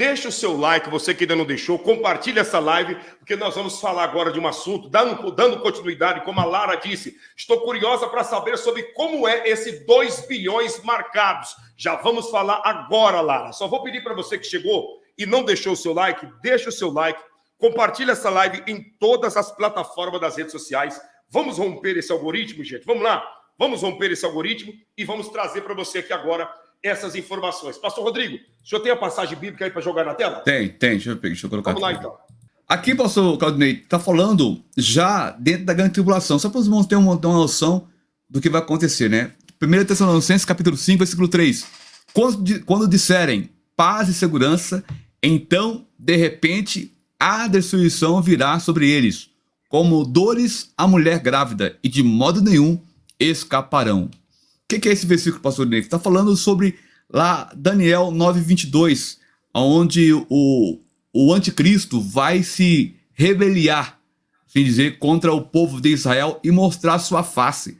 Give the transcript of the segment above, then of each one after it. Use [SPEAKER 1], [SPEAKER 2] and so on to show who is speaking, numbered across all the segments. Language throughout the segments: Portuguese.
[SPEAKER 1] deixa o seu like, você que ainda não deixou, compartilha essa live, porque nós vamos falar agora de um assunto, dando continuidade, como a Lara disse. Estou curiosa para saber sobre como é esse 2 bilhões marcados. Já vamos falar agora, Lara. Só vou pedir para você que chegou e não deixou o seu like, deixa o seu like, compartilha essa live em todas as plataformas das redes sociais. Vamos romper esse algoritmo, gente? Vamos lá? Vamos romper esse algoritmo e vamos trazer para você aqui agora essas informações. Pastor Rodrigo, o senhor tem a passagem bíblica aí para jogar na tela?
[SPEAKER 2] Tem. Deixa eu colocar
[SPEAKER 1] Vamos
[SPEAKER 2] aqui.
[SPEAKER 1] lá, então.
[SPEAKER 2] Aqui, pastor Claudinei, está falando já dentro da grande tribulação. Só para os irmãos terem uma noção do que vai acontecer, né? 1 Tessalonicenses, capítulo 5, versículo 3. Quando disserem paz e segurança, então, de repente, a destruição virá sobre eles, como dores à mulher grávida, e de modo nenhum escaparão. O que é esse versículo, pastor Ney? Está falando sobre lá Daniel 9:22, onde o anticristo vai se rebeliar, assim dizer, contra o povo de Israel e mostrar sua face.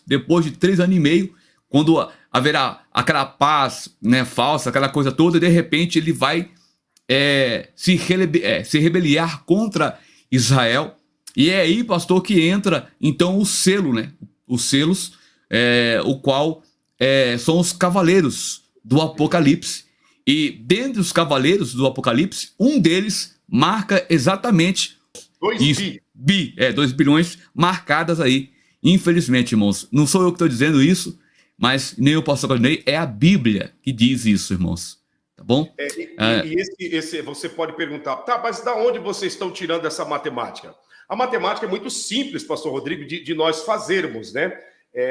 [SPEAKER 2] Depois de 3 anos e meio, quando haverá aquela paz, né, falsa, aquela coisa toda, e de repente ele vai se rebeliar contra Israel. E é aí, pastor, que entra então o selo, né? Os selos, o qual são os cavaleiros do Apocalipse. E dentre os cavaleiros do Apocalipse, um deles marca exatamente 2 bilhões marcadas aí. Infelizmente, irmãos, não sou eu que estou dizendo isso, mas nem o pastor Claudinei, é a Bíblia que diz isso, irmãos. Tá bom?
[SPEAKER 1] Esse você pode perguntar, tá, mas da onde vocês estão tirando essa matemática? A matemática é muito simples, pastor Rodrigo, de nós fazermos, né?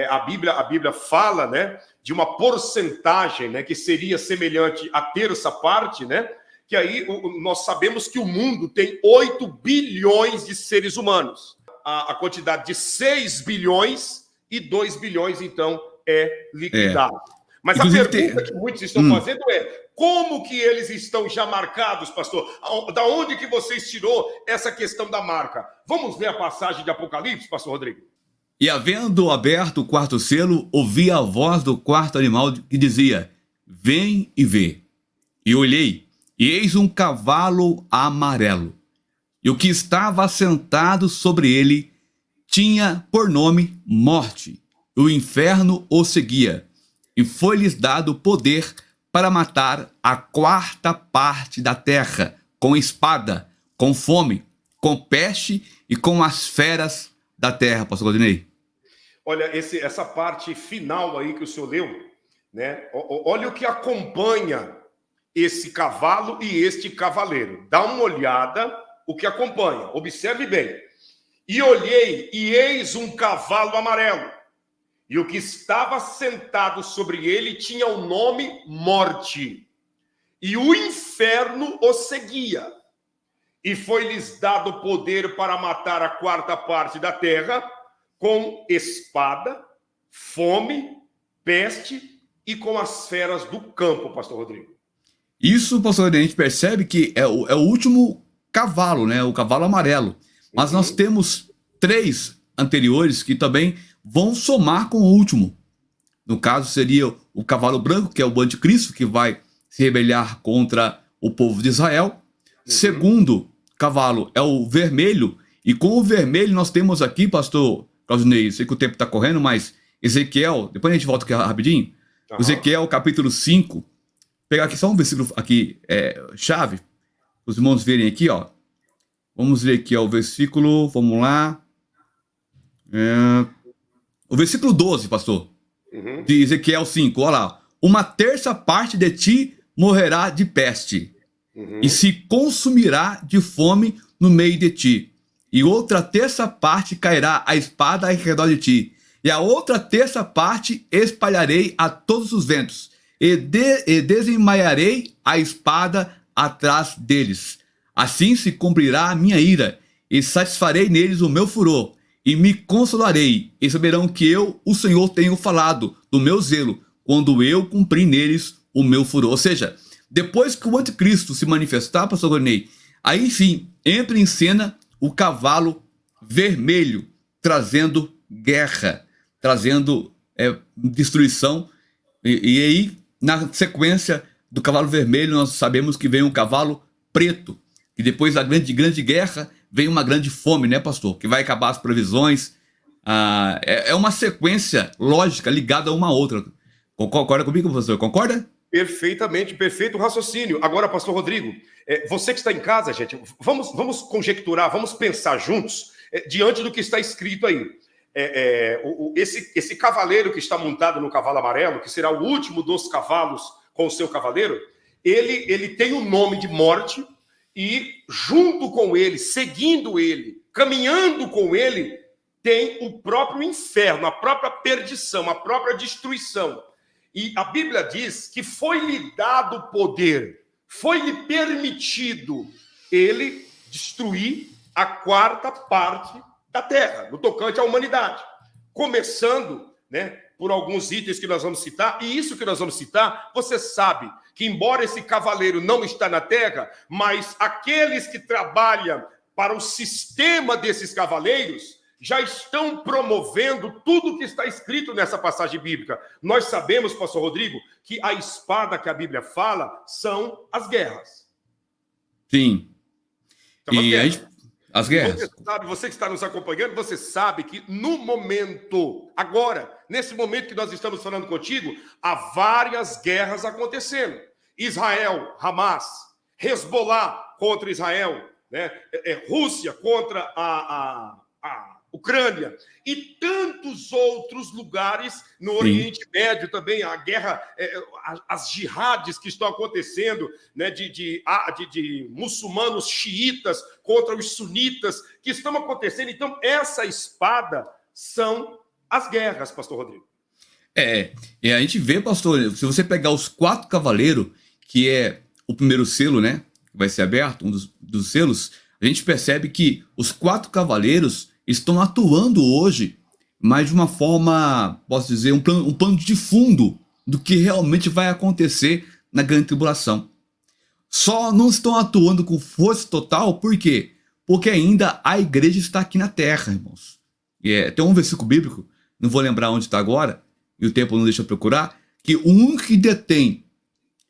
[SPEAKER 1] A Bíblia fala, né, de uma porcentagem, né, que seria semelhante à terça parte, né? Que aí nós sabemos que o mundo tem 8 bilhões de seres humanos. A quantidade de 6 bilhões e 2 bilhões, então, é liquidado. Mas inclusive, a pergunta que muitos estão fazendo é: como que eles estão já marcados, pastor? Da onde que vocês tirou essa questão da marca? Vamos ver a passagem de Apocalipse, pastor Rodrigo?
[SPEAKER 2] E havendo aberto o quarto selo, ouvi a voz do quarto animal que dizia: vem e vê. E olhei, e eis um cavalo amarelo. E o que estava sentado sobre ele tinha por nome Morte. E o inferno o seguia. E foi-lhes dado poder para matar a 4ª parte da terra, com espada, com fome, com peste e com as feras da terra, pastor Claudinei.
[SPEAKER 1] Olha, essa parte final aí que o senhor leu, né? Olha o que acompanha esse cavalo e este cavaleiro. Dá uma olhada o que acompanha, observe bem. E olhei, e eis um cavalo amarelo. E o que estava sentado sobre ele tinha o nome Morte. E o inferno o seguia. E foi-lhes dado poder para matar a 4ª parte da terra, com espada, fome, peste e com as feras do campo, pastor Rodrigo.
[SPEAKER 2] Isso, pastor Rodrigo, a gente percebe que é o último cavalo, né? O cavalo amarelo. Mas nós temos 3 anteriores que também vão somar com o último. No caso, seria o cavalo branco, que é o anticristo, que vai se rebeliar contra o povo de Israel. Segundo cavalo é o vermelho. E com o vermelho nós temos aqui, pastor Claudinei, sei que o tempo está correndo, mas Ezequiel, depois a gente volta aqui rapidinho. Ezequiel, capítulo 5. Pegar aqui só um versículo aqui, chave, para os irmãos verem aqui, ó. Vamos ler aqui, ó, o versículo, vamos lá. O versículo 12, pastor, de Ezequiel 5, olha lá. 1/3 parte de ti morrerá de peste, e se consumirá de fome no meio de ti. E outra 1/3 parte cairá a espada ao redor de ti. E a outra 1/3 parte espalharei a todos os ventos, e desemaiarei a espada atrás deles. Assim se cumprirá a minha ira, e satisfarei neles o meu furor. E me consolarei, e saberão que eu, o Senhor, tenho falado do meu zelo, quando eu cumpri neles o meu furor. Ou seja, depois que o anticristo se manifestar, pastor Gorney, aí sim entra em cena o cavalo vermelho, trazendo guerra, trazendo destruição. E aí, na sequência, do cavalo vermelho, nós sabemos que vem um cavalo preto. E depois da grande guerra, vem uma grande fome, né, pastor? Que vai acabar as previsões. É uma sequência lógica ligada a uma outra. Concorda comigo, pastor? Concorda?
[SPEAKER 1] Perfeitamente, perfeito raciocínio. Agora, pastor Rodrigo, você que está em casa, gente, vamos conjecturar, vamos pensar juntos, diante do que está escrito aí. Esse cavaleiro que está montado no cavalo amarelo, que será o último dos cavalos com o seu cavaleiro, ele tem o nome de morte, e junto com ele, seguindo ele, caminhando com ele, tem o próprio inferno, a própria perdição, a própria destruição. E a Bíblia diz que foi-lhe dado o poder, foi-lhe permitido ele destruir a quarta parte da terra, no tocante à humanidade. Começando, né, por alguns itens que nós vamos citar, e isso que nós vamos citar, você sabe que embora esse cavaleiro não está na terra, mas aqueles que trabalham para o sistema desses cavaleiros já estão promovendo tudo que está escrito nessa passagem bíblica. Nós sabemos, pastor Rodrigo, que a espada que a Bíblia fala são as guerras.
[SPEAKER 2] Sim.
[SPEAKER 1] São as guerras.
[SPEAKER 2] As guerras.
[SPEAKER 1] Você que está nos acompanhando, você sabe que no momento, agora, nesse momento que nós estamos falando contigo, há várias guerras acontecendo. Israel, Hamas, Hezbollah contra Israel, né? Rússia contra a Ucrânia e tantos outros lugares no Oriente Médio também, a guerra, as jihades que estão acontecendo, né, de muçulmanos xiitas contra os sunitas que estão acontecendo. Então, essa espada são as guerras, pastor Rodrigo.
[SPEAKER 2] E a gente vê, pastor, se você pegar os 4 cavaleiros, que é o primeiro selo, né, que vai ser aberto, um dos selos, a gente percebe que os 4 cavaleiros estão atuando hoje, mas de uma forma, posso dizer, um plano de fundo do que realmente vai acontecer na grande tribulação. Só não estão atuando com força total, por quê? Porque ainda a igreja está aqui na terra, irmãos. Tem um versículo bíblico, não vou lembrar onde está agora, e o tempo não deixa eu procurar, que o único que detém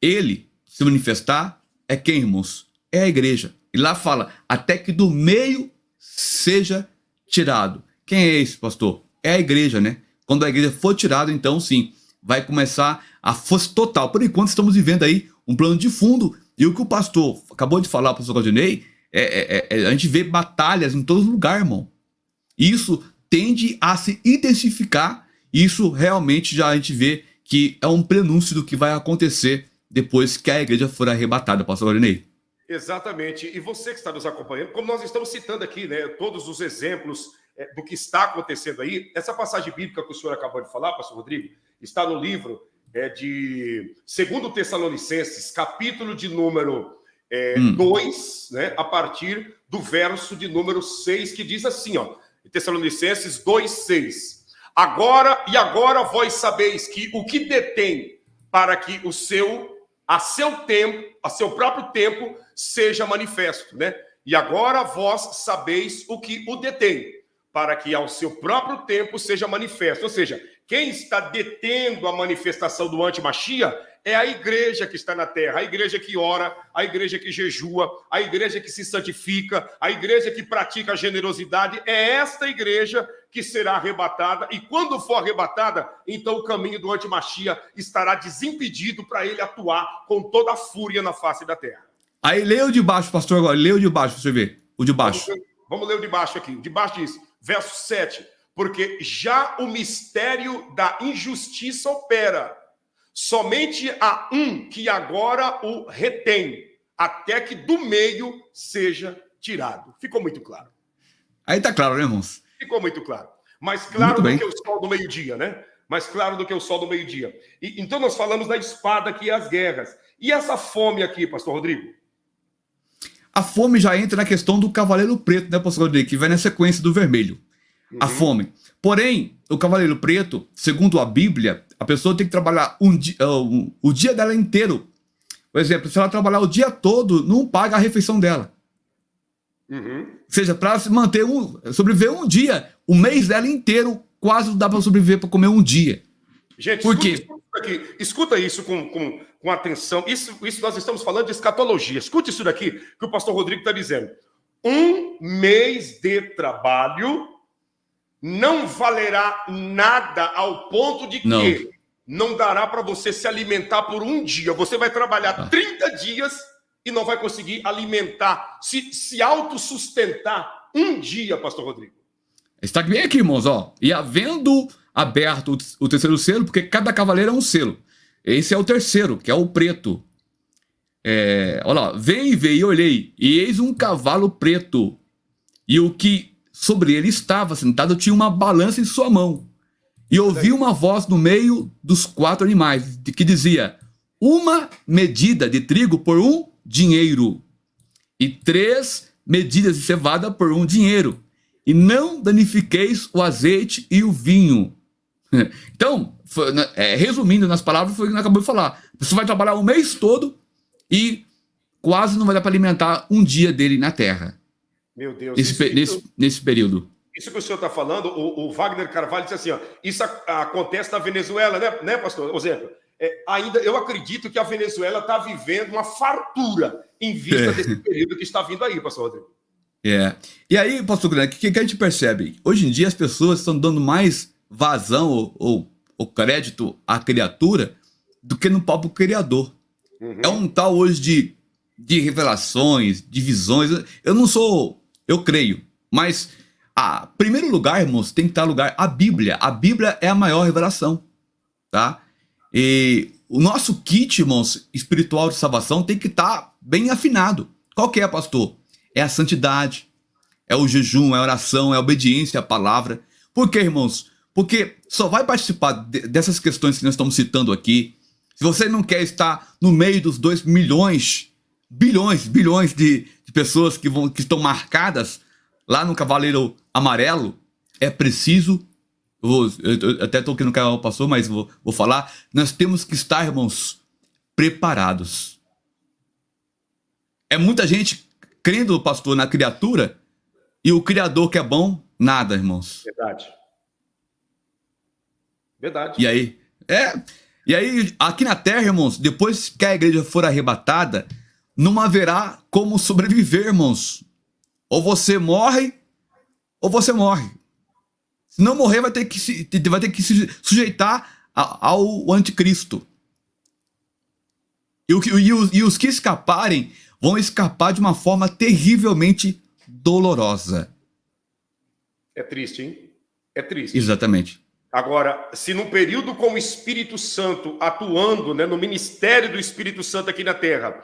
[SPEAKER 2] ele se manifestar é quem, irmãos? É a igreja. E lá fala, até que do meio seja tirado. Quem é esse, pastor? É a igreja, né? Quando a igreja for tirada, então sim, vai começar a força total. Por enquanto estamos vivendo aí um plano de fundo, e o que o pastor acabou de falar, o pastor Claudinei, a gente vê batalhas em todo lugar, irmão. Isso tende a se intensificar, e isso realmente já a gente vê que é um prenúncio do que vai acontecer depois que a igreja for arrebatada, pastor Claudinei.
[SPEAKER 1] Exatamente. E você que está nos acompanhando, como nós estamos citando aqui, né, todos os exemplos do que está acontecendo aí, essa passagem bíblica que o senhor acabou de falar, pastor Rodrigo, está no livro de 2 Tessalonicenses, capítulo de número 2, né, a partir do verso de número 6, que diz assim, ó, Tessalonicenses 2:6. Agora vós sabeis que o que detém para que a seu próprio tempo seja manifesto, né? E agora vós sabeis o que o detém, para que ao seu próprio tempo seja manifesto. Ou seja, quem está detendo a manifestação do anti-Machia é a igreja que está na terra, a igreja que ora, a igreja que jejua, a igreja que se santifica, a igreja que pratica a generosidade. É esta igreja que será arrebatada, e quando for arrebatada, então o caminho do anti-Machia estará desimpedido para ele atuar com toda a fúria na face da terra.
[SPEAKER 2] Aí lê o de baixo, pastor, agora. Lê o de baixo pra você ver. O de baixo.
[SPEAKER 1] Vamos ler o de baixo aqui. O de baixo diz, verso 7. Porque já o mistério da injustiça opera. Somente há um que agora o retém, até que do meio seja tirado. Ficou muito claro.
[SPEAKER 2] Aí tá claro, né, irmãos?
[SPEAKER 1] Ficou muito claro. Mais claro do que o sol do meio-dia, né? Mais claro do que o sol do meio-dia. Então nós falamos da espada aqui e as guerras. E essa fome aqui, pastor Rodrigo?
[SPEAKER 2] A fome já entra na questão do cavaleiro preto, né, pastor Rodrigo? Que vai na sequência do vermelho. A fome. Porém, o cavaleiro preto, segundo a Bíblia, a pessoa tem que trabalhar o dia dela inteiro. Por exemplo, se ela trabalhar o dia todo, não paga a refeição dela. Ou seja, para se manter sobreviver um dia, o mês dela inteiro quase não dá para sobreviver para comer um dia.
[SPEAKER 1] Gente,
[SPEAKER 2] por quê?
[SPEAKER 1] Escuta isso com atenção. Isso nós estamos falando de escatologia. Escute isso daqui que o pastor Rodrigo está dizendo. 1 mês de trabalho não valerá nada ao ponto de que não dará para você se alimentar por um dia. Você vai trabalhar 30 dias e não vai conseguir alimentar, se autossustentar um dia, pastor Rodrigo.
[SPEAKER 2] Está bem aqui, irmãos, ó. E havendo aberto o terceiro selo, porque cada cavaleiro é um selo. Esse é o terceiro, que é o preto. Olha lá, vem e veio, olhei, e eis um cavalo preto. E o que sobre ele estava sentado tinha uma balança em sua mão. E ouvi uma voz no meio dos 4 animais, que dizia: uma medida de trigo por 1 dinheiro, e 3 medidas de cevada por 1 dinheiro. E não danifiqueis o azeite e o vinho. Então, resumindo nas palavras, foi o que nós acabamos de falar. Você vai trabalhar o mês todo e quase não vai dar para alimentar um dia dele na terra.
[SPEAKER 1] Meu Deus.
[SPEAKER 2] Nesse período.
[SPEAKER 1] Isso que o senhor está falando, o Wagner Carvalho disse assim, ó, isso acontece na Venezuela, né pastor? Por exemplo, ainda eu acredito que a Venezuela está vivendo uma fartura em vista desse período que está vindo aí, pastor Rodrigo.
[SPEAKER 2] E aí, pastor Guilherme, o que a gente percebe? Hoje em dia as pessoas estão dando mais vazão ou crédito à criatura do que no próprio Criador. É um tal hoje de revelações, de visões. Eu creio, mas em primeiro lugar, irmãos, tem que estar no lugar a Bíblia. A Bíblia é a maior revelação, tá? E o nosso kit, irmãos, espiritual de salvação tem que estar bem afinado. Qual que é, pastor? É a santidade, é o jejum, é a oração, é a obediência à palavra. Por quê, irmãos? Porque só vai participar dessas questões que nós estamos citando aqui se você não quer estar no meio dos 2 milhões, bilhões de pessoas que estão marcadas lá no Cavaleiro Amarelo. É preciso, eu até estou aqui no canal pastor, mas vou falar, nós temos que estar, irmãos, preparados. É muita gente crendo, pastor, na criatura, e o Criador que é bom, nada, irmãos.
[SPEAKER 1] Verdade.
[SPEAKER 2] E aí, aqui na terra, irmãos, depois que a igreja for arrebatada, não haverá como sobreviver, irmãos. Ou você morre, ou você morre. Se não morrer, vai ter que se sujeitar ao anticristo. E os que escaparem vão escapar de uma forma terrivelmente dolorosa.
[SPEAKER 1] É triste, hein? É triste.
[SPEAKER 2] Exatamente.
[SPEAKER 1] Agora, se num período com o Espírito Santo atuando, né, no ministério do Espírito Santo aqui na Terra,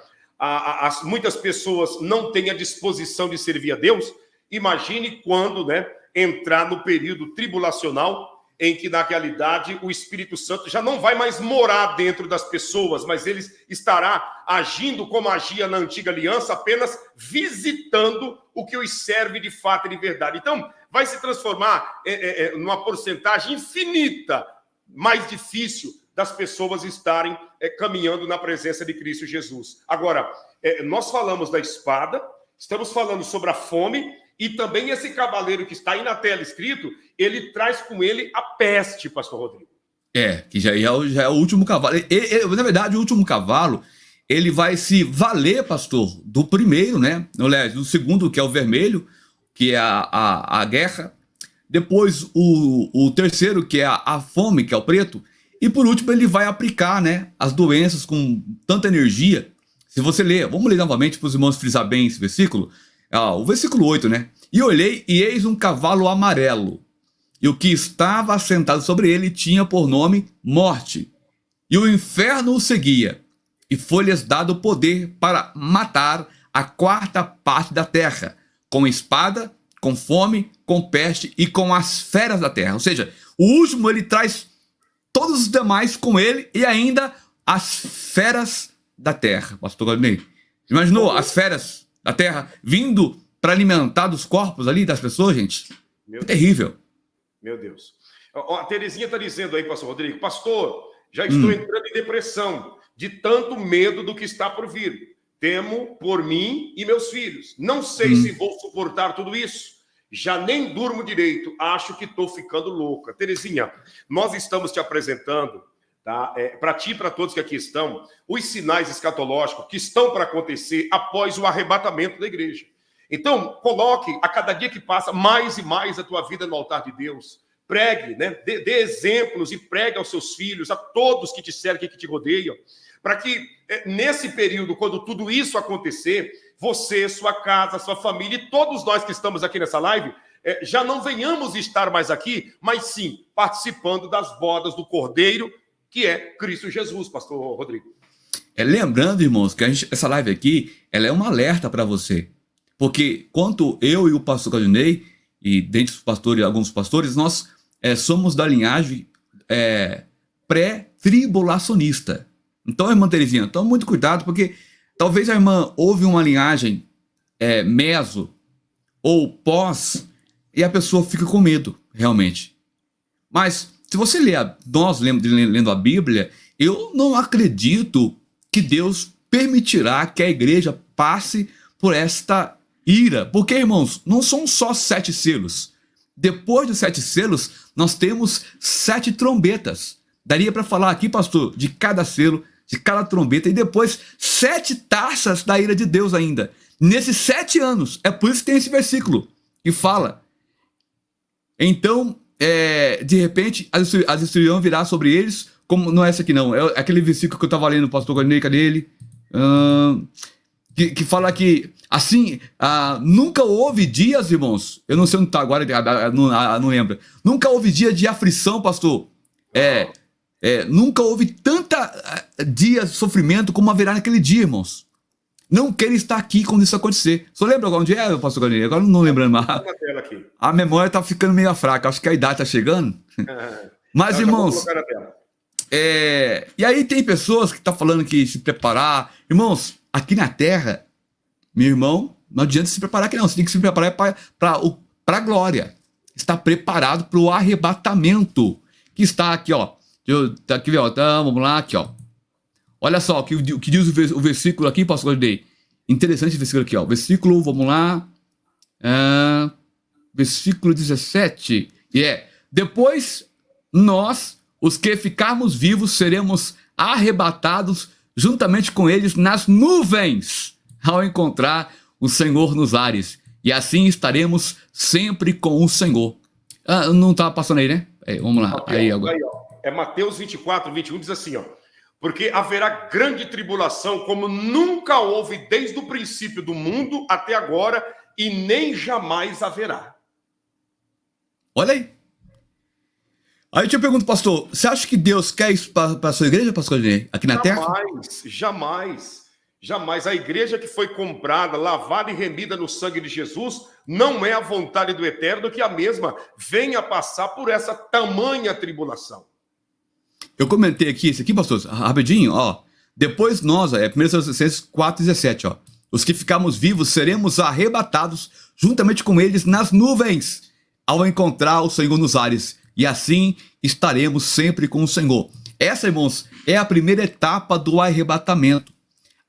[SPEAKER 1] muitas pessoas não têm a disposição de servir a Deus, imagine quando, né, entrar no período tribulacional, em que, na realidade, o Espírito Santo já não vai mais morar dentro das pessoas, mas ele estará agindo como agia na antiga aliança, apenas visitando o que os serve de fato e de verdade. Então, vai se transformar numa porcentagem infinita, mais difícil das pessoas estarem caminhando na presença de Cristo Jesus. Agora, nós falamos da espada, estamos falando sobre a fome, e também esse cavaleiro que está aí na tela escrito, ele traz com ele a peste, pastor Rodrigo.
[SPEAKER 2] Que já é o último cavalo. Na verdade, o último cavalo, ele vai se valer, pastor, do primeiro, né? Do segundo, que é o vermelho, que é a guerra. Depois, o terceiro, que é a fome, que é o preto. E por último, ele vai aplicar, né, as doenças com tanta energia. Se você ler, vamos ler novamente para os irmãos frisar bem esse versículo. O versículo 8, né? E olhei, e eis um cavalo amarelo, e o que estava assentado sobre ele tinha por nome Morte, e o inferno o seguia, e foi-lhes dado poder para matar a 4ª parte da terra, com espada, com fome, com peste e com as feras da terra. Ou seja, o último ele traz todos os demais com ele e ainda as feras da terra. Pastor Galdinei, imaginou as feras da terra vindo para alimentar dos corpos ali das pessoas, gente? É terrível.
[SPEAKER 1] Meu Deus. A Terezinha está dizendo aí, pastor Rodrigo, pastor, já estou entrando em depressão, de tanto medo do que está por vir. Temo por mim e meus filhos. Não sei se vou suportar tudo isso. Já nem durmo direito. Acho que estou ficando louca. Terezinha, nós estamos te apresentando tá? Para ti e para todos que aqui estão, os sinais escatológicos que estão para acontecer após o arrebatamento da igreja. Então, coloque a cada dia que passa mais e mais a tua vida no altar de Deus. Pregue, né? Dê exemplos e pregue aos seus filhos, a todos que te cercam, que te rodeiam, para que nesse período, quando tudo isso acontecer, você, sua casa, sua família e todos nós que estamos aqui nessa live, já não venhamos estar mais aqui, mas sim participando das bodas do Cordeiro, que é Cristo Jesus, pastor Rodrigo.
[SPEAKER 2] Lembrando, irmãos, que essa live aqui, ela é um alerta para você. Porque quanto eu e o pastor Claudinei, e dentre os pastores, alguns pastores, nós somos da linhagem pré-tribulacionista. Então, irmã Terezinha, tome muito cuidado, porque talvez a irmã ouve uma linhagem meso ou pós, e a pessoa fica com medo, realmente. Mas, se você nós lendo a Bíblia, eu não acredito que Deus permitirá que a igreja passe por esta ira. Porque, irmãos, não são só 7 selos. Depois dos 7 selos, nós temos 7 trombetas. Daria para falar aqui, pastor, de cada selo, de cada trombeta, e depois 7 taças da ira de Deus ainda. Nesses 7 anos. É por isso que tem esse versículo que fala. Então, de repente, a destruição virá sobre eles, como não é essa aqui não, é aquele versículo que eu estava lendo, o pastor Guarnei, cadê ele? Que fala que, assim, nunca houve dias, irmãos, eu não sei onde está agora, não lembro, nunca houve dia de aflição, pastor, nunca houve tanta dias de sofrimento como haverá naquele dia, irmãos. Não quero estar aqui quando isso acontecer. Só lembra onde pastor Guarnei? Agora não lembrando mais. A memória está ficando meio fraca, acho que a idade está chegando. Mas, irmãos, e aí tem pessoas que estão falando que se preparar. Irmãos, aqui na terra, meu irmão, não adianta se preparar aqui não. Você tem que se preparar para a glória. Está preparado para o arrebatamento. Que está aqui, ó. Aqui, ó. Então, vamos lá, aqui, ó. Olha só o que diz o versículo aqui, pastor Guardei. Interessante esse versículo aqui, ó. Versículo, vamos lá. Versículo 17. Depois nós, os que ficarmos vivos, seremos arrebatados juntamente com eles nas nuvens, ao encontrar o Senhor nos ares. E assim estaremos sempre com o Senhor. Não está passando aí, né? Vamos lá. Aí, agora.
[SPEAKER 1] Mateus 24, 21 diz assim, ó. Porque haverá grande tribulação, como nunca houve desde o princípio do mundo até agora, e nem jamais haverá.
[SPEAKER 2] Olha aí. Aí eu te pergunto, pastor, você acha que Deus quer isso para a sua igreja, pastor Guarnei, aqui na terra?
[SPEAKER 1] Jamais. A igreja que foi comprada, lavada e remida no sangue de Jesus, não é a vontade do Eterno que a mesma venha passar por essa tamanha tribulação.
[SPEAKER 2] Eu comentei aqui, esse aqui, pastor, rapidinho, ó. Depois nós, 1 Tessalonicenses 4,17, ó. Os que ficarmos vivos seremos arrebatados juntamente com eles nas nuvens, ao encontrar o Senhor nos ares. E assim estaremos sempre com o Senhor. Essa, irmãos, é a primeira etapa do arrebatamento.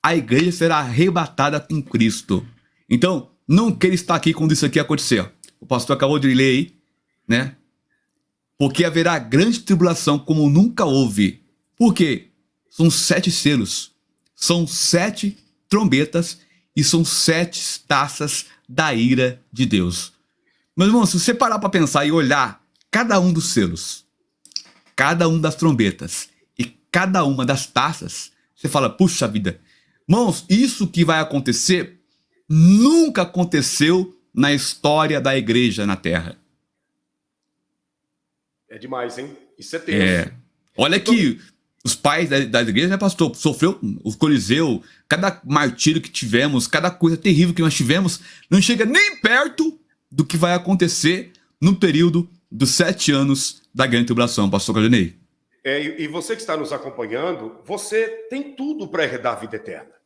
[SPEAKER 2] A igreja será arrebatada com Cristo. Então, não queira estar aqui quando isso aqui acontecer. O pastor acabou de ler aí, né? Porque haverá grande tribulação como nunca houve. Por quê? São 7 selos, são 7 trombetas e são 7 taças da ira de Deus. Meus irmãos, se você parar para pensar e olhar cada um dos selos, cada um das trombetas e cada uma das taças, você fala, puxa vida. Irmãos, isso que vai acontecer nunca aconteceu na história da igreja na terra.
[SPEAKER 1] É demais, hein? Isso é tenso.
[SPEAKER 2] Olha que os pais da igreja, né, pastor? Sofreu o Coliseu, cada martírio que tivemos, cada coisa terrível que nós tivemos, não chega nem perto do que vai acontecer no período dos 7 anos da grande tribulação, pastor Claudinei.
[SPEAKER 1] E você que está nos acompanhando, você tem tudo para herdar a vida eterna.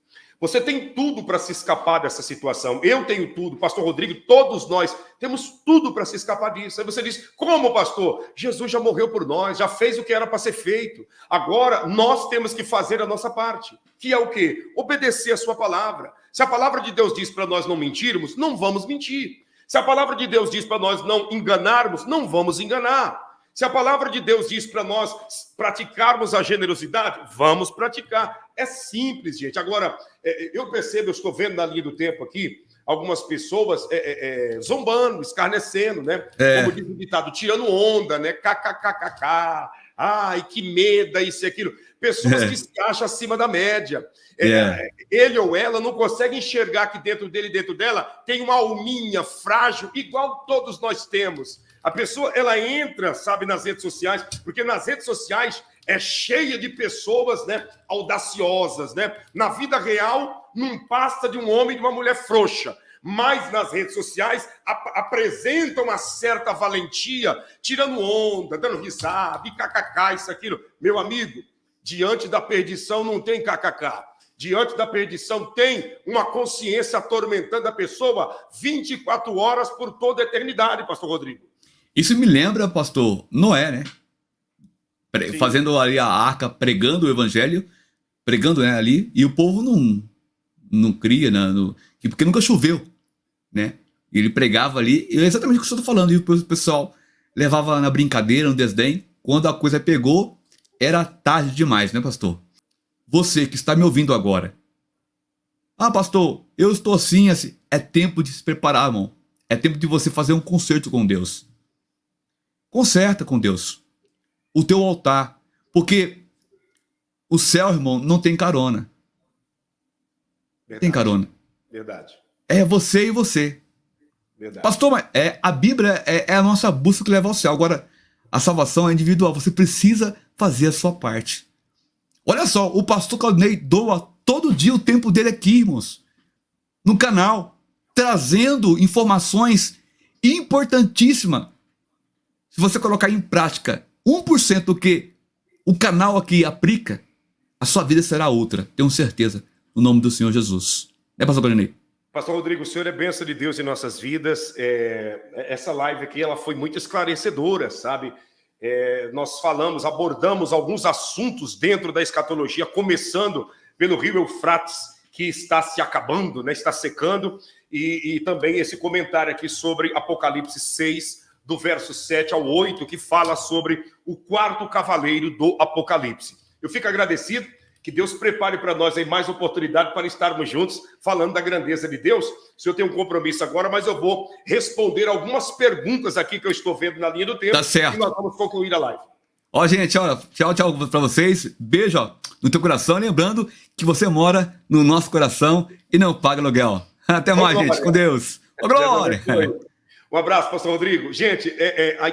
[SPEAKER 1] Você tem tudo para se escapar dessa situação. Eu tenho tudo, pastor Rodrigo, todos nós temos tudo para se escapar disso. Aí você diz, como, pastor? Jesus já morreu por nós, já fez o que era para ser feito. Agora, nós temos que fazer a nossa parte. Que é o quê? Obedecer a sua palavra. Se a palavra de Deus diz para nós não mentirmos, não vamos mentir. Se a palavra de Deus diz para nós não enganarmos, não vamos enganar. Se a palavra de Deus diz para nós praticarmos a generosidade, vamos praticar. É simples, gente. Agora, eu percebo, eu estou vendo na linha do tempo aqui, algumas pessoas zombando, escarnecendo, né? Como diz o ditado, tirando onda, né? KKKKK. Ai, que medo, isso e aquilo. Pessoas que se acham acima da média. Ele ou ela não consegue enxergar que dentro dele e dentro dela tem uma alminha frágil, igual todos nós temos. A pessoa, ela entra, sabe, nas redes sociais, porque nas redes sociais é cheia de pessoas, né, audaciosas, né? Na vida real, não passa de um homem e de uma mulher frouxa. Mas nas redes sociais apresentam uma certa valentia, tirando onda, dando risada, e kkk, isso, aquilo. Meu amigo, diante da perdição não tem kkk. Diante da perdição tem uma consciência atormentando a pessoa 24 horas por toda a eternidade, pastor Rodrigo.
[SPEAKER 2] Isso me lembra, pastor, Noé, né? Fazendo ali a arca, pregando o evangelho, pregando, né, ali, e o povo não cria, né, porque nunca choveu, né? E ele pregava ali, e é exatamente o que eu estou falando, e o pessoal levava na brincadeira, no desdém. Quando a coisa pegou, era tarde demais, né, pastor? Você que está me ouvindo agora. Ah, pastor, eu estou assim. É tempo de se preparar, irmão. É tempo de você fazer um concerto com Deus. Conserta com Deus o teu altar, porque o céu, irmão, não tem carona.
[SPEAKER 1] Verdade.
[SPEAKER 2] Tem carona.
[SPEAKER 1] Verdade.
[SPEAKER 2] É você e você.
[SPEAKER 1] Verdade.
[SPEAKER 2] Pastor, mas a Bíblia é a nossa busca que leva ao céu. Agora, a salvação é individual. Você precisa fazer a sua parte. Olha só, o pastor Claudinei doa todo dia o tempo dele aqui, irmãos, no canal, trazendo informações importantíssimas. Se você colocar em prática 1% do que o canal aqui aplica, a sua vida será outra, tenho certeza, no nome do Senhor Jesus. Pastor Claudinei?
[SPEAKER 1] Pastor Rodrigo, o senhor é bênção de Deus em nossas vidas. Essa live aqui, ela foi muito esclarecedora, sabe? Nós abordamos alguns assuntos dentro da escatologia, começando pelo rio Eufrates, que está se acabando, né? Está secando, e também esse comentário aqui sobre Apocalipse 6, do verso 7 ao 8, que fala sobre o quarto cavaleiro do Apocalipse. Eu fico agradecido. Que Deus prepare para nós aí mais oportunidade para estarmos juntos falando da grandeza de Deus. O senhor tem um compromisso agora, mas eu vou responder algumas perguntas aqui que eu estou vendo na linha do tempo.
[SPEAKER 2] Tá certo.
[SPEAKER 1] E nós vamos concluir a live.
[SPEAKER 2] Ó, gente, ó, tchau para vocês. Beijo, ó, no teu coração. Lembrando que você mora no nosso coração e não paga aluguel. Até mais, gente. Com Deus. Ô, glória!
[SPEAKER 1] Um abraço, pastor Rodrigo. Gente,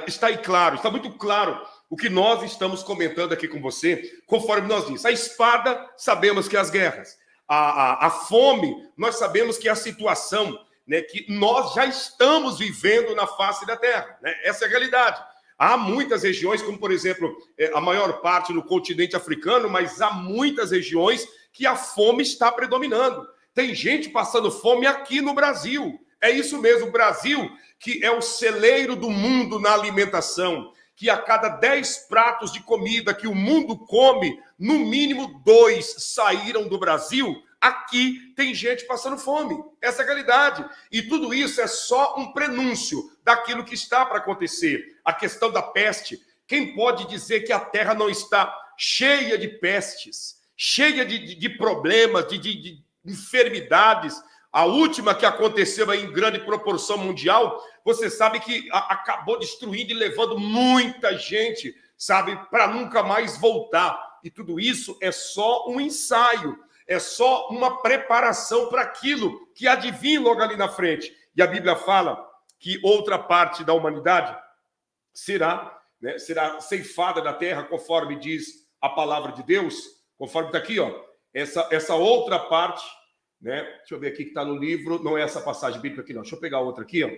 [SPEAKER 1] está aí claro, está muito claro o que nós estamos comentando aqui com você, conforme nós disse. A espada, sabemos que é as guerras. A fome, nós sabemos que é a situação, né, que nós já estamos vivendo na face da terra. Né? Essa é a realidade. Há muitas regiões, como, por exemplo, a maior parte no continente africano, mas há muitas regiões que a fome está predominando. Tem gente passando fome aqui no Brasil. É isso mesmo, o Brasil, que é o celeiro do mundo na alimentação, que a cada 10 pratos de comida que o mundo come, no mínimo 2 saíram do Brasil. Aqui tem gente passando fome. Essa é a realidade. E tudo isso é só um prenúncio daquilo que está para acontecer. A questão da peste. Quem pode dizer que a terra não está cheia de pestes, cheia de problemas, de enfermidades? A última que aconteceu aí em grande proporção mundial, você sabe que acabou destruindo e levando muita gente, sabe, para nunca mais voltar. E tudo isso é só um ensaio, é só uma preparação para aquilo que há de vir logo ali na frente. E a Bíblia fala que outra parte da humanidade será ceifada da terra, conforme diz a palavra de Deus, conforme está aqui, ó, essa outra parte, né? Deixa eu ver aqui que está no livro. Não é essa passagem bíblica aqui, não. Deixa eu pegar outra aqui, ó.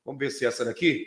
[SPEAKER 1] Vamos ver se é essa daqui.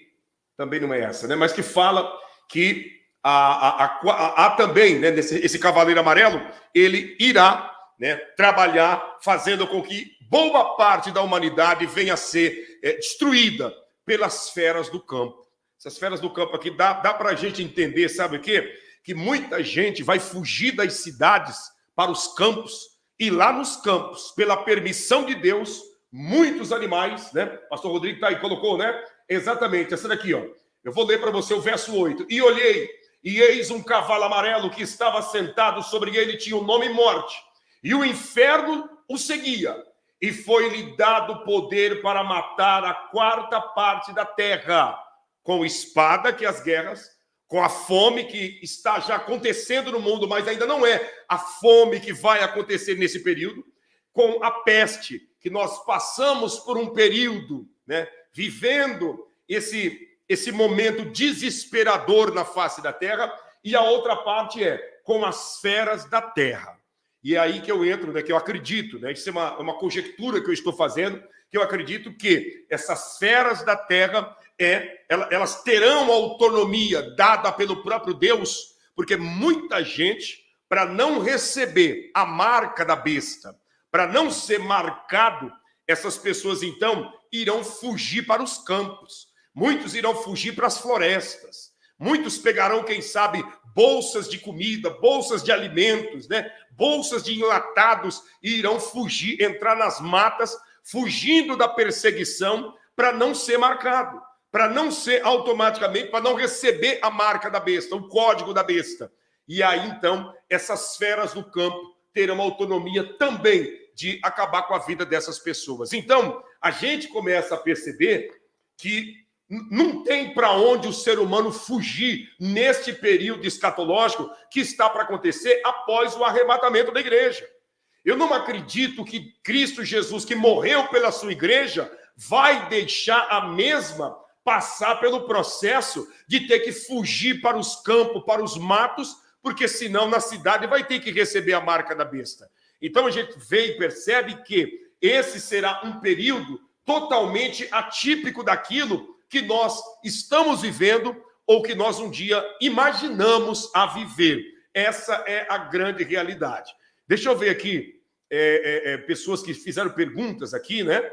[SPEAKER 1] Também não é essa, né? Mas que fala que há também, né? Esse cavaleiro amarelo, ele irá, né, trabalhar, fazendo com que boa parte da humanidade venha a ser destruída pelas feras do campo. Essas feras do campo aqui dá para a gente entender, sabe o quê? Que muita gente vai fugir das cidades para os campos. E lá nos campos, pela permissão de Deus, muitos animais, né? Pastor Rodrigo tá aí, colocou, né? Exatamente, essa daqui, ó. Eu vou ler para você o verso 8. E olhei, e eis um cavalo amarelo que estava sentado, sobre ele tinha o nome Morte, e o inferno o seguia, e foi-lhe dado poder para matar a quarta parte da terra, com espada, que é as guerras, com a fome que está já acontecendo no mundo, mas ainda não é a fome que vai acontecer nesse período, com a peste, que nós passamos por um período, né, vivendo esse momento desesperador na face da terra, e a outra parte é com as feras da terra. E é aí que eu entro, né, que eu acredito, né, isso é uma conjectura que eu estou fazendo, que eu acredito que essas feras da terra, elas terão autonomia dada pelo próprio Deus, porque muita gente, para não receber a marca da besta, para não ser marcado, essas pessoas, então, irão fugir para os campos. Muitos irão fugir para as florestas. Muitos pegarão, quem sabe, bolsas de comida, bolsas de alimentos, né? Bolsas de enlatados, e irão fugir, entrar nas matas, fugindo da perseguição, para não ser marcado, para não ser automaticamente, para não receber a marca da besta, o código da besta. E aí, então, essas feras do campo terão autonomia também de acabar com a vida dessas pessoas. Então, a gente começa a perceber que não tem para onde o ser humano fugir neste período escatológico que está para acontecer após o arrebatamento da igreja. Eu não acredito que Cristo Jesus, que morreu pela sua igreja, vai deixar a mesma passar pelo processo de ter que fugir para os campos, para os matos, porque senão na cidade vai ter que receber a marca da besta. Então a gente vê e percebe que esse será um período totalmente atípico daquilo que nós estamos vivendo ou que nós um dia imaginamos a viver. Essa é a grande realidade. Deixa eu ver aqui, pessoas que fizeram perguntas aqui, né? Deixa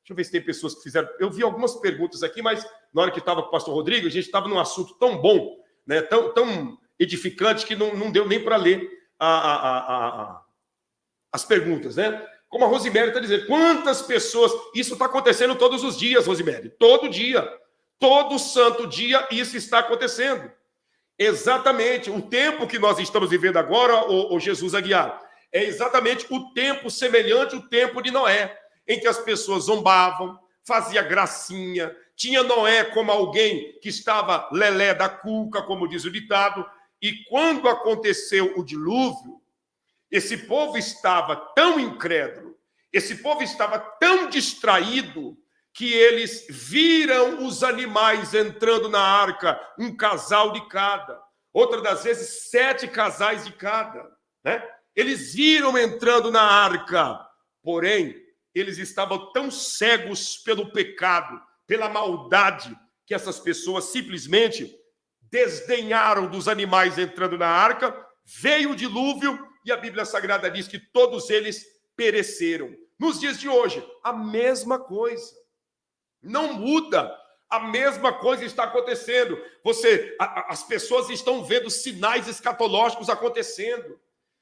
[SPEAKER 1] eu ver se tem pessoas que fizeram... Eu vi algumas perguntas aqui, mas na hora que estava com o pastor Rodrigo, a gente estava num assunto tão bom, né? Tão edificante, que não deu nem para ler as perguntas, né? Como a Rosiméria está dizendo, quantas pessoas... Isso está acontecendo todos os dias, Rosiméria, todo dia. Todo santo dia isso está acontecendo. Exatamente. O tempo que nós estamos vivendo agora, o Jesus Aguiar, é exatamente o tempo semelhante ao tempo de Noé, em que as pessoas zombavam, fazia gracinha, tinha Noé como alguém que estava lelé da cuca, como diz o ditado, e quando aconteceu o dilúvio, esse povo estava tão incrédulo, esse povo estava tão distraído, que eles viram os animais entrando na arca, um casal de cada. Outra das vezes, 7 casais de cada, né? Eles viram entrando na arca, porém, eles estavam tão cegos pelo pecado, pela maldade, que essas pessoas simplesmente desdenharam dos animais entrando na arca, veio o dilúvio, e a Bíblia Sagrada diz que todos eles pereceram. Nos dias de hoje, a mesma coisa. Não muda, a mesma coisa está acontecendo. As pessoas estão vendo sinais escatológicos acontecendo,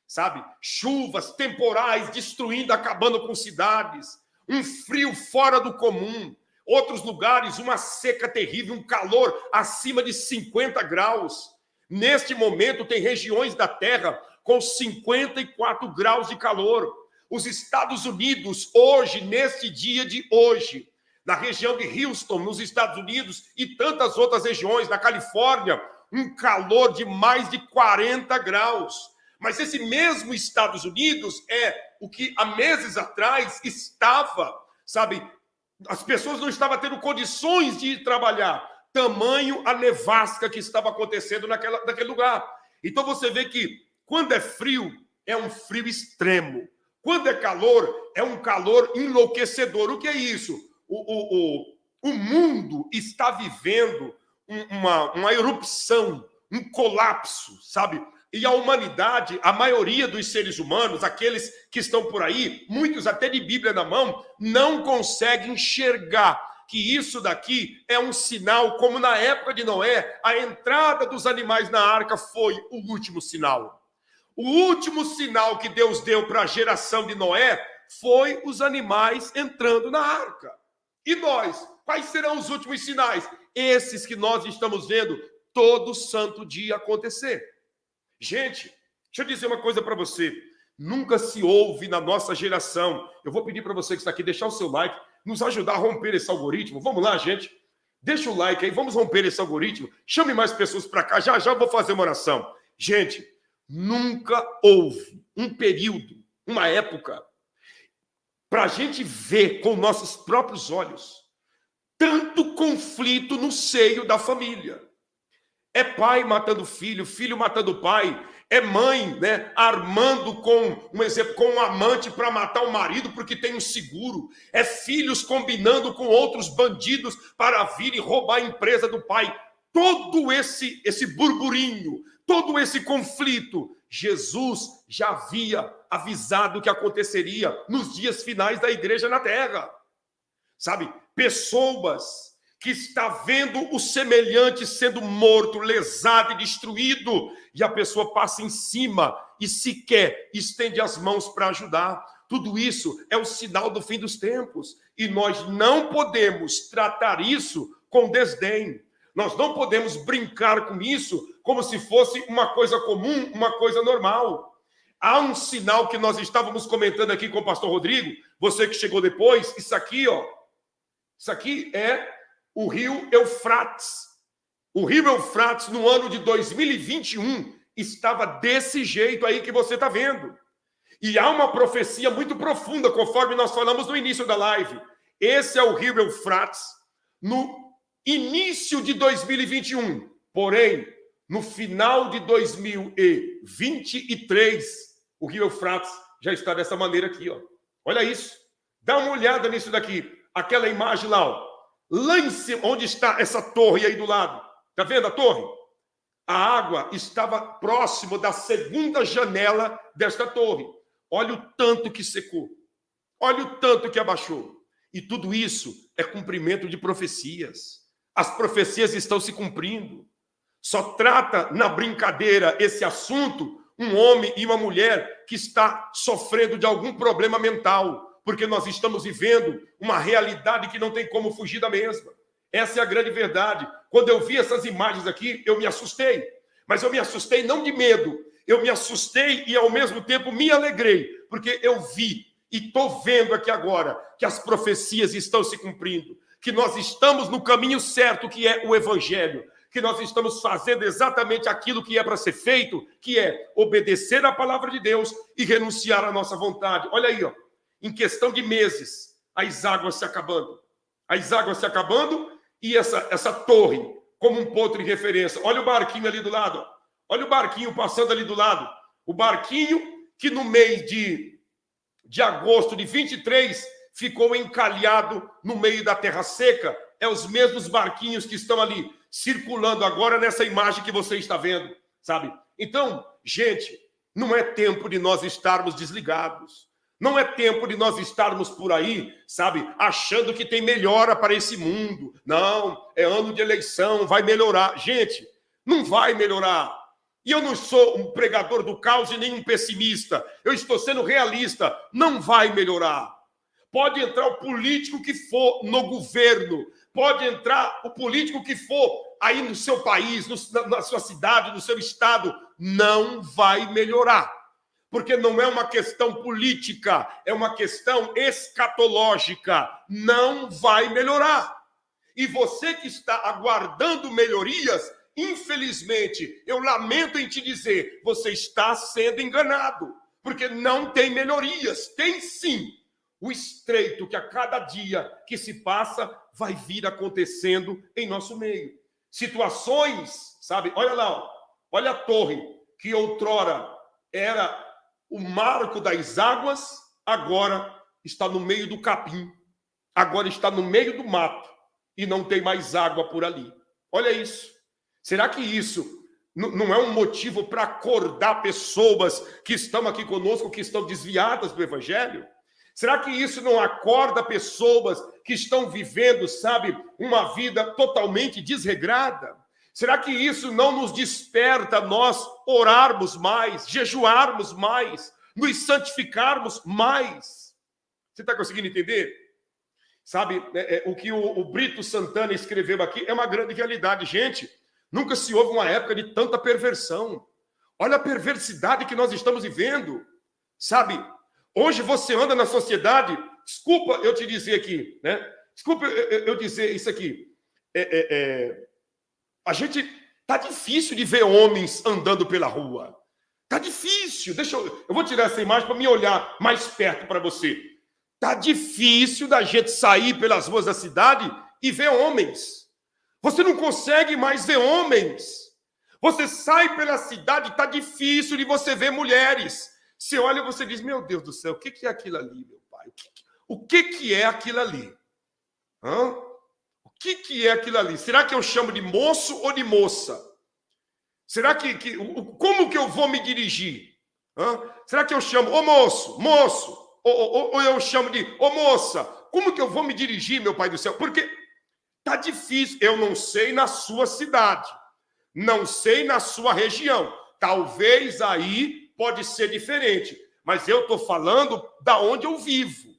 [SPEAKER 1] sabe? Chuvas, temporais, destruindo, acabando com cidades, um frio fora do comum, outros lugares, uma seca terrível, um calor acima de 50 graus. Neste momento, tem regiões da Terra com 54 graus de calor. Os Estados Unidos, hoje, neste dia de hoje, na região de Houston, nos Estados Unidos, e tantas outras regiões, na Califórnia, um calor de mais de 40 graus. Mas esse mesmo Estados Unidos é o que há meses atrás estava, sabe, as pessoas não estavam tendo condições de ir trabalhar, tamanho a nevasca que estava acontecendo naquele lugar. Então você vê que quando é frio, é um frio extremo. Quando é calor, é um calor enlouquecedor. O que é isso? O mundo está vivendo uma erupção, um colapso, sabe? E a humanidade, a maioria dos seres humanos, aqueles que estão por aí, muitos até de Bíblia na mão, não conseguem enxergar que isso daqui é um sinal, como na época de Noé, a entrada dos animais na arca foi o último sinal. O último sinal que Deus deu para a geração de Noé foi os animais entrando na arca. E nós? Quais serão os últimos sinais? Esses que nós estamos vendo todo santo dia acontecer. Gente, deixa eu dizer uma coisa para você. Nunca se ouve na nossa geração. Eu vou pedir para você que está aqui deixar o seu like, nos ajudar a romper esse algoritmo. Vamos lá, gente. Deixa o like aí, vamos romper esse algoritmo. Chame mais pessoas para cá. Já já eu vou fazer uma oração. Gente, nunca houve um período, uma época, para a gente ver com nossos próprios olhos tanto conflito no seio da família. É pai matando filho, filho matando pai, é mãe, né, armando com um amante para matar o marido porque tem um seguro, é filhos combinando com outros bandidos para vir e roubar a empresa do pai. Todo esse burburinho, todo esse conflito, Jesus já havia avisado que aconteceria nos dias finais da igreja na terra. Sabe, pessoas que está vendo o semelhante sendo morto, lesado e destruído, e a pessoa passa em cima e sequer estende as mãos para ajudar. Tudo isso é o sinal do fim dos tempos, e nós não podemos tratar isso com desdém. Nós não podemos brincar com isso como se fosse uma coisa comum, uma coisa normal. Há um sinal que nós estávamos comentando aqui com o pastor Rodrigo, você que chegou depois, isso aqui, ó, isso aqui é o rio Eufrates. O rio Eufrates, no ano de 2021, estava desse jeito aí que você está vendo. E há uma profecia muito profunda, conforme nós falamos no início da live. Esse é o rio Eufrates no início de 2021. Porém, no final de 2023, o rio Eufrates já está dessa maneira aqui, ó. Olha isso. Dá uma olhada nisso daqui. Aquela imagem lá, ó. Lá em cima, onde está essa torre aí do lado? Está vendo a torre? A água estava próximo da segunda janela desta torre. Olha o tanto que secou. Olha o tanto que abaixou. E tudo isso é cumprimento de profecias. As profecias estão se cumprindo. Só trata na brincadeira esse assunto um homem e uma mulher que está sofrendo de algum problema mental, porque nós estamos vivendo uma realidade que não tem como fugir da mesma. Essa é a grande verdade. Quando eu vi essas imagens aqui, eu me assustei. Mas eu me assustei não de medo, eu me assustei e ao mesmo tempo me alegrei, porque eu vi e estou vendo aqui agora que as profecias estão se cumprindo, que nós estamos no caminho certo, que é o Evangelho, que nós estamos fazendo exatamente aquilo que é para ser feito, que é obedecer à palavra de Deus e renunciar à nossa vontade. Olha aí, ó. Em questão de meses, as águas se acabando. As águas se acabando e essa torre como um ponto de referência. Olha o barquinho ali do lado. Olha o barquinho passando ali do lado. O barquinho que no mês de agosto de 23 ficou encalhado no meio da terra seca. É os mesmos barquinhos que estão ali circulando agora nessa imagem que você está vendo, sabe? Então, gente, não é tempo de nós estarmos desligados. Não é tempo de nós estarmos por aí, sabe, achando que tem melhora para esse mundo. Não, é ano de eleição, vai melhorar. Gente, não vai melhorar. E eu não sou um pregador do caos e nem um pessimista. Eu estou sendo realista. Não vai melhorar. Pode entrar o político que for no governo. Pode entrar o político que for aí no seu país, na sua cidade, no seu estado. Não vai melhorar. Porque não é uma questão política, é uma questão escatológica. Não vai melhorar. E você que está aguardando melhorias, infelizmente, eu lamento em te dizer, você está sendo enganado. Porque não tem melhorias. Tem sim o estreito que a cada dia que se passa vai vir acontecendo em nosso meio. Situações, sabe? Olha lá, ó. Olha a torre que outrora era o marco das águas, agora está no meio do capim, agora está no meio do mato e não tem mais água por ali. Olha isso. Será que isso não é um motivo para acordar pessoas que estão aqui conosco, que estão desviadas do Evangelho? Será que isso não acorda pessoas que estão vivendo, sabe, uma vida totalmente desregrada? Será que isso não nos desperta nós orarmos mais, jejuarmos mais, nos santificarmos mais? Você está conseguindo entender? Sabe, o que o Brito Santana escreveu aqui é uma grande realidade. Gente, nunca se houve uma época de tanta perversão. Olha a perversidade que nós estamos vivendo. Sabe, hoje você anda na sociedade, desculpa eu te dizer aqui, né? Desculpa eu dizer isso aqui. A gente, tá difícil de ver homens andando pela rua. Tá difícil. Eu vou tirar essa imagem para me olhar mais perto para você. Tá difícil da gente sair pelas ruas da cidade e ver homens. Você não consegue mais ver homens. Você sai pela cidade, tá difícil de você ver mulheres. Você olha e você diz, meu Deus do céu, o que é aquilo ali, meu pai? O que é aquilo ali? Hã? O que é aquilo ali? Será que eu chamo de moço ou de moça? Será como que eu vou me dirigir? Hã? Será que eu chamo, ô moço, moço? Ou eu chamo de, ô moça, como que eu vou me dirigir, meu pai do céu? Porque tá difícil. Eu não sei na sua cidade, não sei na sua região. Talvez aí pode ser diferente, mas eu estou falando da onde eu vivo.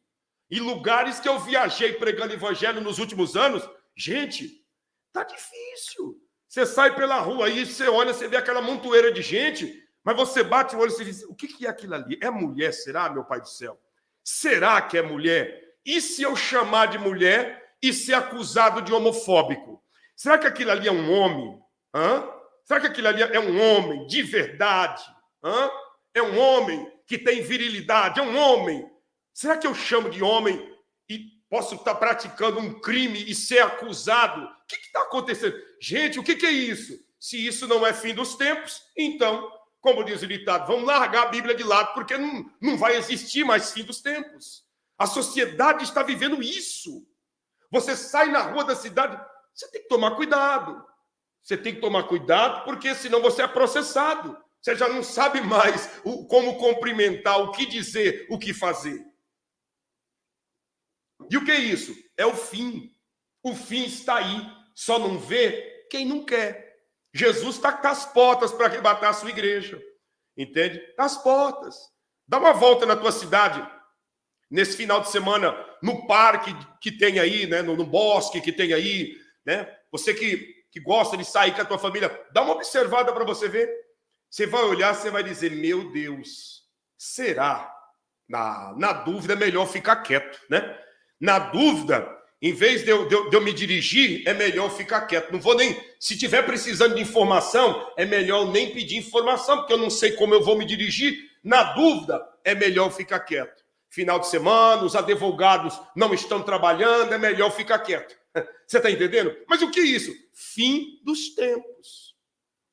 [SPEAKER 1] E lugares que eu viajei pregando evangelho nos últimos anos, gente, tá difícil. Você sai pela rua aí, você olha, você vê aquela montoeira de gente, mas você bate o olho e você diz, o que é aquilo ali? É mulher, será, meu pai do céu? Será que é mulher? E se eu chamar de mulher e ser acusado de homofóbico? Será que aquilo ali é um homem? Hã? Será que aquilo ali é um homem de verdade? Hã? É um homem que tem virilidade? É um homem? Será que eu chamo de homem e posso estar praticando um crime e ser acusado? O que está acontecendo? Gente, o que é isso? Se isso não é fim dos tempos, então, como diz o ditado, vamos largar a Bíblia de lado, porque não vai existir mais fim dos tempos. A sociedade está vivendo isso. Você sai na rua da cidade, você tem que tomar cuidado. Você tem que tomar cuidado, porque senão você é processado. Você já não sabe mais como cumprimentar, o que dizer, o que fazer. E o que é isso? É o fim. O fim está aí. Só não vê quem não quer. Jesus está com as portas para arrebatar a sua igreja. Entende? As portas. Dá uma volta na tua cidade, nesse final de semana, no parque que tem aí, né? No bosque que tem aí, né? Você que gosta de sair com a tua família, dá uma observada para você ver. Você vai olhar, você vai dizer, meu Deus, será? Na dúvida é melhor ficar quieto, né? Na dúvida, em vez de eu me dirigir, é melhor ficar quieto. Não vou nem, se tiver precisando de informação, é melhor nem pedir informação, porque eu não sei como eu vou me dirigir. Na dúvida, é melhor ficar quieto. Final de semana, os advogados não estão trabalhando, é melhor ficar quieto. Você está entendendo? Mas o que é isso? Fim dos tempos.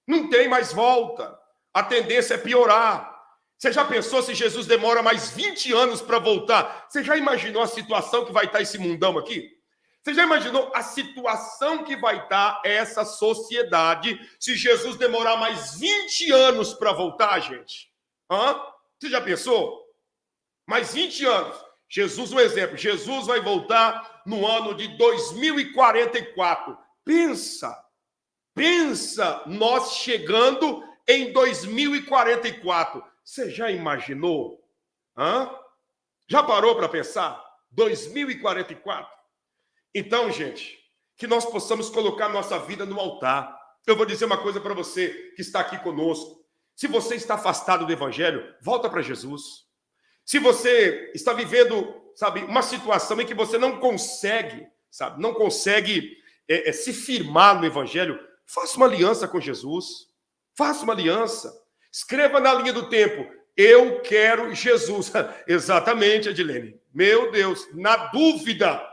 [SPEAKER 1] Não tem mais volta. A tendência é piorar. Você já pensou se Jesus demora mais 20 anos para voltar? Você já imaginou a situação que vai estar esse mundão aqui? Você já imaginou a situação que vai estar essa sociedade se Jesus demorar mais 20 anos para voltar, gente? Hã? Você já pensou? Mais 20 anos. Jesus, um exemplo. Jesus vai voltar no ano de 2044. Pensa nós chegando em 2044. Você já imaginou? Hã? Já parou para pensar? 2044. Então, gente, que nós possamos colocar nossa vida no altar. Eu vou dizer uma coisa para você que está aqui conosco. Se você está afastado do evangelho, volta para Jesus. Se você está vivendo, sabe, uma situação em que você não consegue, sabe, não consegue se firmar no evangelho, faça uma aliança com Jesus. Faça uma aliança. Escreva na linha do tempo, eu quero Jesus. Exatamente, Edilene. Meu Deus, na dúvida,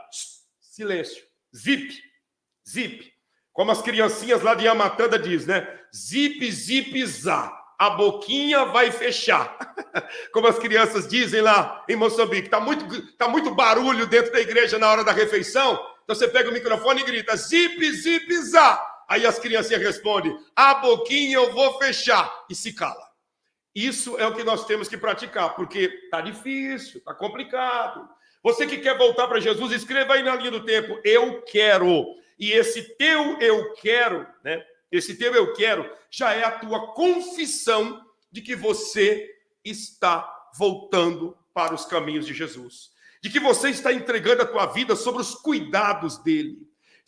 [SPEAKER 1] silêncio. Zip. Como as criancinhas lá de Yamatanda diz, né? Zip, zá. A boquinha vai fechar. Como as crianças dizem lá em Moçambique. Tá muito barulho dentro da igreja na hora da refeição. Então você pega o microfone e grita, zip, zá. Aí as criancinhas respondem, a boquinha eu vou fechar. E se cala. Isso é o que nós temos que praticar, porque tá difícil, tá complicado. Você que quer voltar para Jesus, escreva aí na linha do tempo, eu quero. E esse teu eu quero, né? Esse teu eu quero já é a tua confissão de que você está voltando para os caminhos de Jesus. de que você está entregando a tua vida sobre os cuidados dele,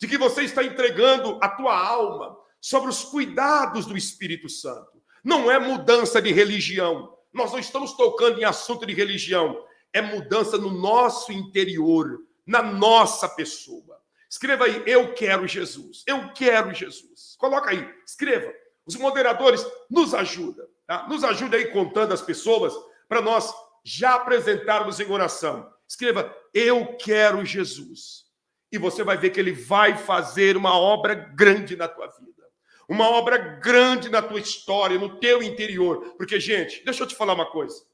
[SPEAKER 1] de que você está entregando a tua alma sobre os cuidados do Espírito Santo. Não é mudança de religião. Nós não estamos tocando em assunto de religião. É mudança no nosso interior, na nossa pessoa. Escreva aí, eu quero Jesus. Eu quero Jesus. Coloca aí, escreva. Os moderadores nos ajudam. Tá? Nos ajuda aí contando as pessoas para nós já apresentarmos em oração. Escreva, eu quero Jesus. E você vai ver que ele vai fazer uma obra grande na tua vida. Uma obra grande na tua história, no teu interior. Porque, gente, deixa eu te falar uma coisa.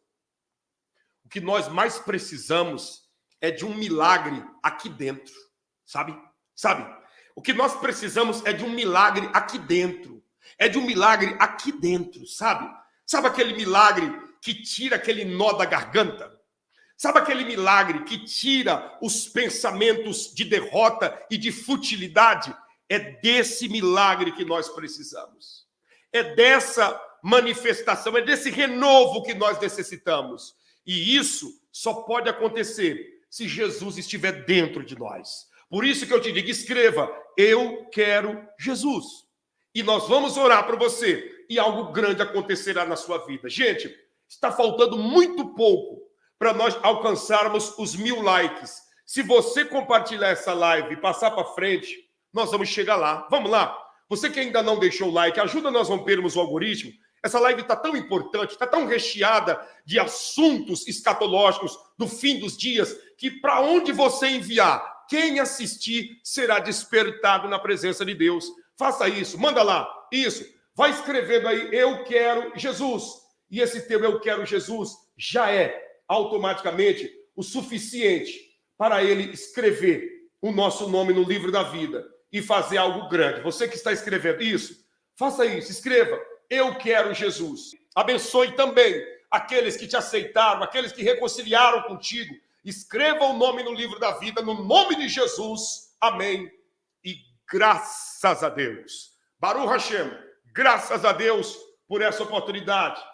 [SPEAKER 1] O que nós mais precisamos é de um milagre aqui dentro. Sabe? O que nós precisamos é de um milagre aqui dentro. É de um milagre aqui dentro, sabe? Sabe aquele milagre que tira aquele nó da garganta? Sabe aquele milagre que tira os pensamentos de derrota e de futilidade? É desse milagre que nós precisamos. É dessa manifestação, é desse renovo que nós necessitamos. E isso só pode acontecer se Jesus estiver dentro de nós. Por isso que eu te digo, escreva, eu quero Jesus. E nós vamos orar por você e algo grande acontecerá na sua vida. Gente, está faltando muito pouco para nós alcançarmos os 1000 likes. Se você compartilhar essa live e passar para frente, nós vamos chegar lá. Vamos lá. Você que ainda não deixou o like, ajuda nós a rompermos o algoritmo. Essa live está tão importante, está tão recheada de assuntos escatológicos do fim dos dias, que para onde você enviar, quem assistir será despertado na presença de Deus. Faça isso, manda lá. Isso. Vai escrevendo aí, eu quero Jesus. E esse teu eu quero Jesus já é automaticamente o suficiente para ele escrever o nosso nome no livro da vida e fazer algo grande. Você que está escrevendo isso, faça isso, escreva, eu quero Jesus. Abençoe também aqueles que te aceitaram, aqueles que reconciliaram contigo. Escreva o nome no livro da vida, no nome de Jesus. Amém. E graças a Deus. Baruch Hashem, graças a Deus por essa oportunidade.